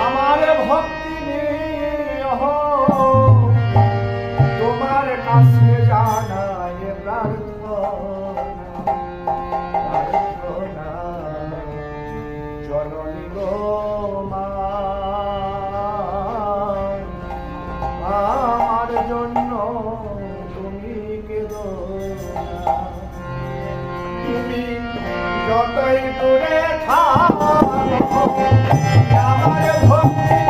আমার ভক্তি নিয়ে তোমার কাছে জানাই প্রার্থনা জননী গো মা, আমার জন্য তুমি কেঁদো না। তুমি যতই দূরে থাকো আমার ভক্তি